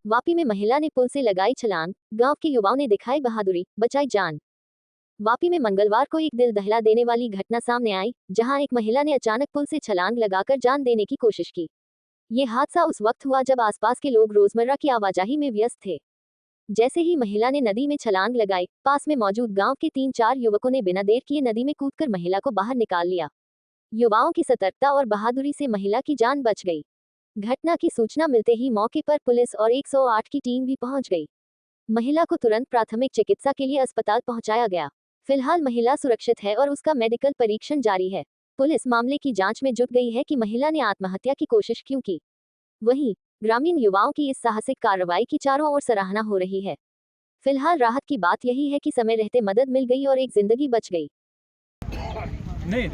वापी में महिला ने पुल से लगाई छलांग, गांव के युवाओं ने दिखाई बहादुरी, बचाई जान। वापी में मंगलवार को एक दिल दहला देने वाली घटना सामने आई, जहां एक महिला ने अचानक पुल से छलांग लगाकर जान देने की कोशिश की। ये हादसा उस वक्त हुआ जब आसपास के लोग रोजमर्रा की आवाजाही में व्यस्त थे। जैसे ही महिला ने नदी में छलांग लगाई, पास में मौजूद गांव के 3-4 युवकों ने बिना देर किए नदी में कूदकर महिला को बाहर निकाल लिया। युवाओं की सतर्कता और बहादुरी से महिला की जान बच गई। घटना की सूचना मिलते ही मौके पर पुलिस और 108 की टीम भी पहुंच गई। महिला को तुरंत प्राथमिक चिकित्सा के लिए अस्पताल पहुंचाया गया। फिलहाल महिला सुरक्षित है और उसका मेडिकल परीक्षण जारी है। पुलिस मामले की जांच में जुट गई है कि महिला ने आत्महत्या की कोशिश क्यों की। वहीं ग्रामीण युवाओं की इस साहसिक कार्रवाई की चारों ओर सराहना हो रही है। फिलहाल राहत की बात यही है कि समय रहते मदद मिल गई और एक जिंदगी बच गई। नहीं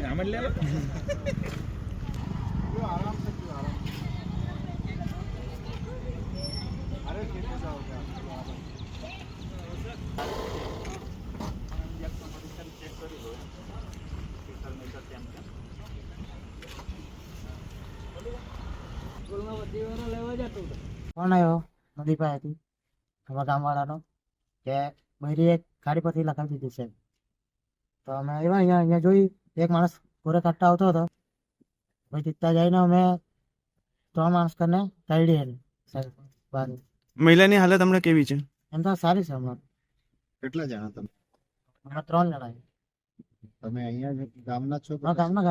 फोन आयो नदी पासेથી અમારા ગામવાળાનો કે બૈરી એક ગાડી પરથી લખાવી દીધી છે. તો અમે આવ્યા અહીંયા જોઈ એક માણસ ઘોડે કાઢતા આવતો હતો. પછી ત્યાં જઈને અમે 3 માણસ કરીને કાઢી એને સાહેબ બહાર. મહિલાની હાલત હમણાં કેવી છે? એમ તો સારી છે હમણાં. કેટલા જણા તમે? અમે 3 જણા. તમે અહીંયા ગામના છો? ગામના